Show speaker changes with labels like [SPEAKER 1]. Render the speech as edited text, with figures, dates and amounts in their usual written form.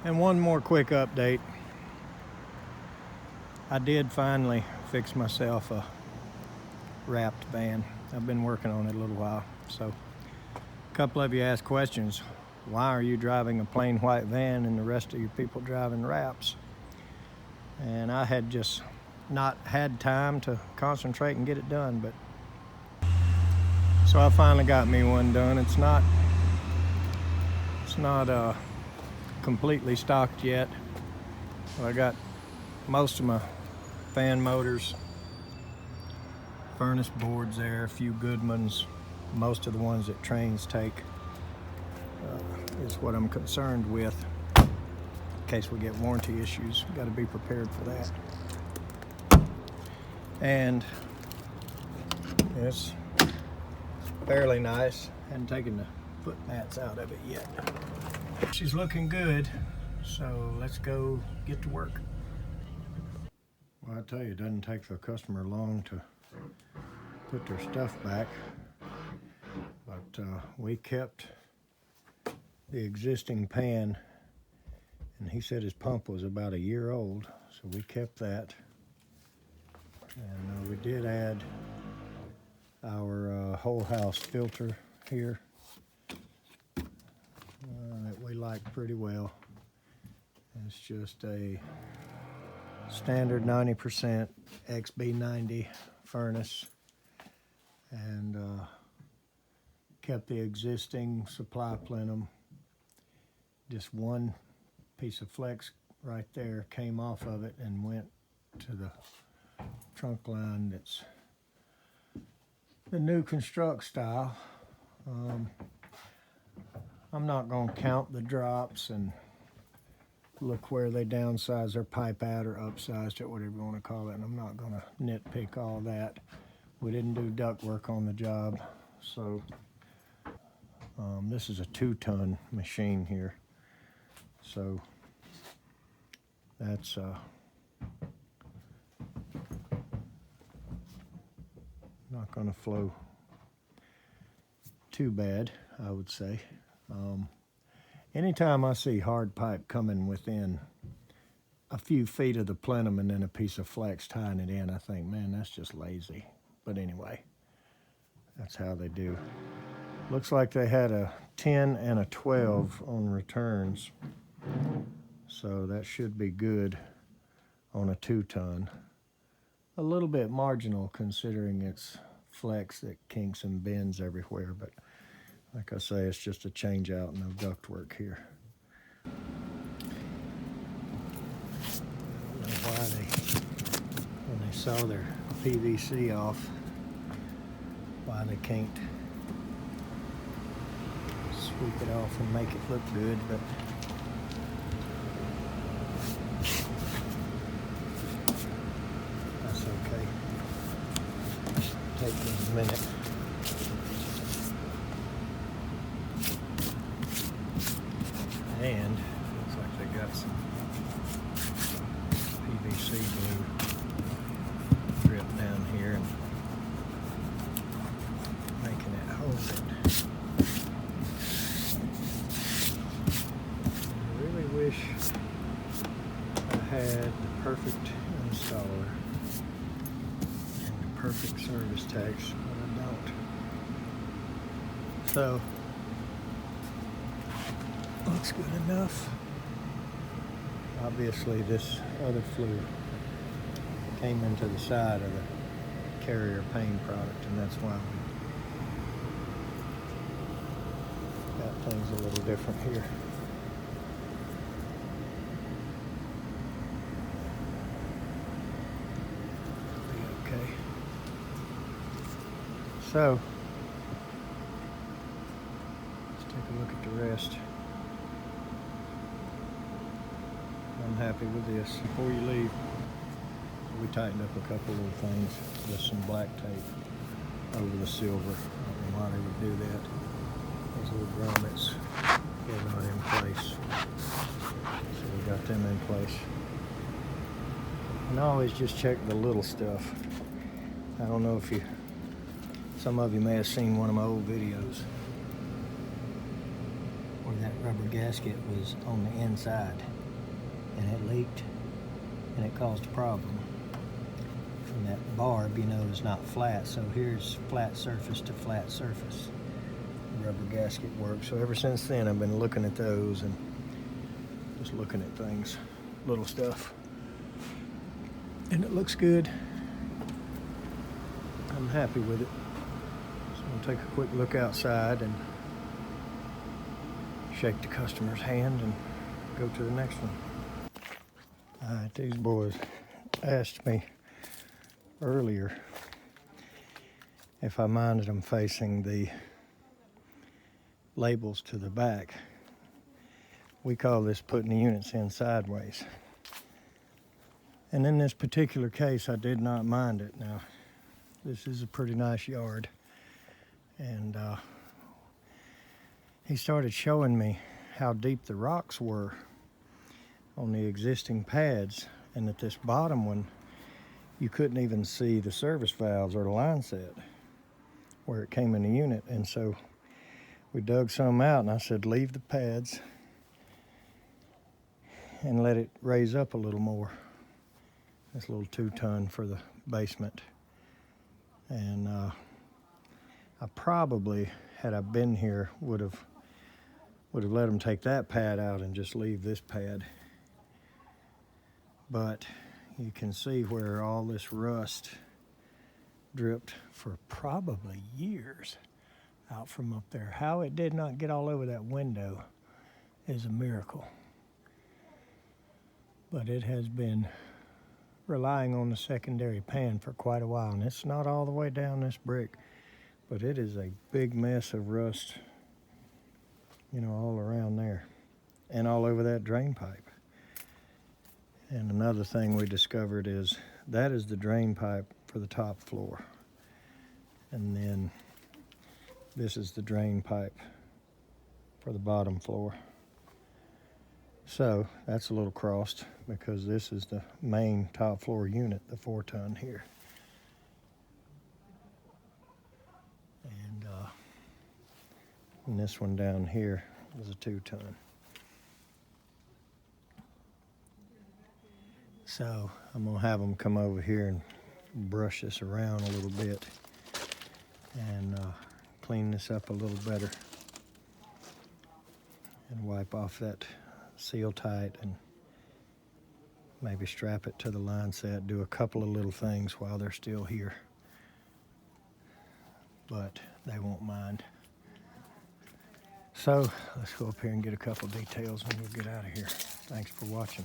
[SPEAKER 1] And one more quick update. I did finally fix myself a wrapped van. I've been working on it a little while. So a couple of you asked questions. Why are you driving a plain white van and the rest of you people driving wraps? And I had just not had time to concentrate and get it done, but so I finally got me one done. It's not completely stocked yet. Well, I got most of my fan motors, furnace boards there, a few good ones. Most of the ones that trains take is what I'm concerned with. In case we get warranty issues, got to be prepared for that. And it's fairly nice. Hadn't taken the foot mats out of it yet. She's looking good, so let's go get to work. Well, I tell you, it doesn't take the customer long to put their stuff back, but we kept the existing pan, and he said his pump was about a year old, so we kept that. And we did add our whole house filter here that we like pretty well. It's just a standard 90% XB90 furnace, and kept the existing supply plenum. Just one piece of flex right there came off of it and went to the trunk line. That's the new construct style. I'm not going to count the drops and look where they downsized their pipe at or upsized it, whatever you want to call it, and I'm not going to nitpick all that. We didn't do duct work on the job, so this is a 2-ton machine here, so that's not going to flow too bad, I would say. Anytime I see hard pipe coming within a few feet of the plenum and then a piece of flex tying it in, I think, man, that's just lazy. But anyway, that's how they do. Looks like they had a 10 and a 12 on returns, so that should be good on a 2-ton. A little bit marginal considering it's flex that kinks and bends everywhere, but like I say, it's just a change out, no duct work here. I don't know why when they saw their PVC off, why they can't sweep it off and make it look good, but that's okay. Take me a minute. And looks like they got some PVC glue drip down here and making it hold it. I really wish I had the perfect installer and the perfect service techs, but I don't. So looks good enough. Obviously this other fluid came into the side of the carrier pane product, and that's why we got things a little different here. Be okay. So let's take a look at the rest. I'm happy with this. Before you leave, we tightened up a couple little things with some black tape over the silver. I don't know why they would do that. Those little grommets were not in place, so we got them in place. And I always just check the little stuff. I don't know if some of you may have seen one of my old videos where that rubber gasket was on the inside and it leaked and it caused a problem. And that barb, you know, is not flat, so here's flat surface to flat surface. The rubber gasket works. So ever since then I've been looking at those and just looking at things, little stuff, and it looks good. I'm happy with it. So I'm gonna take a quick look outside and shake the customer's hand and go to the next one. All right, these boys asked me earlier if I minded them facing the labels to the back. We call this putting the units in sideways. And in this particular case, I did not mind it. Now, this is a pretty nice yard. And he started showing me how deep the rocks were on the existing pads, and that this bottom one, you couldn't even see the service valves or the line set where it came in the unit. And so we dug some out, and I said, leave the pads and let it raise up a little more. This little 2-ton for the basement. And I probably, had I been here, would have let them take that pad out and just leave this pad. But you can see where all this rust dripped for probably years out from up there. How it did not get all over that window is a miracle. But it has been relying on the secondary pan for quite a while, and it's not all the way down this brick, but it is a big mess of rust, you know, all around there and all over that drain pipe. And another thing we discovered is that is the drain pipe for the top floor, and then this is the drain pipe for the bottom floor. So that's a little crossed because this is the main top floor unit, the 4-ton here. And this one down here is a 2-ton. So I'm gonna have them come over here and brush this around a little bit and clean this up a little better and wipe off that seal tight and maybe strap it to the line set, do a couple of little things while they're still here. But they won't mind. So let's go up here and get a couple details and we'll get out of here. Thanks for watching.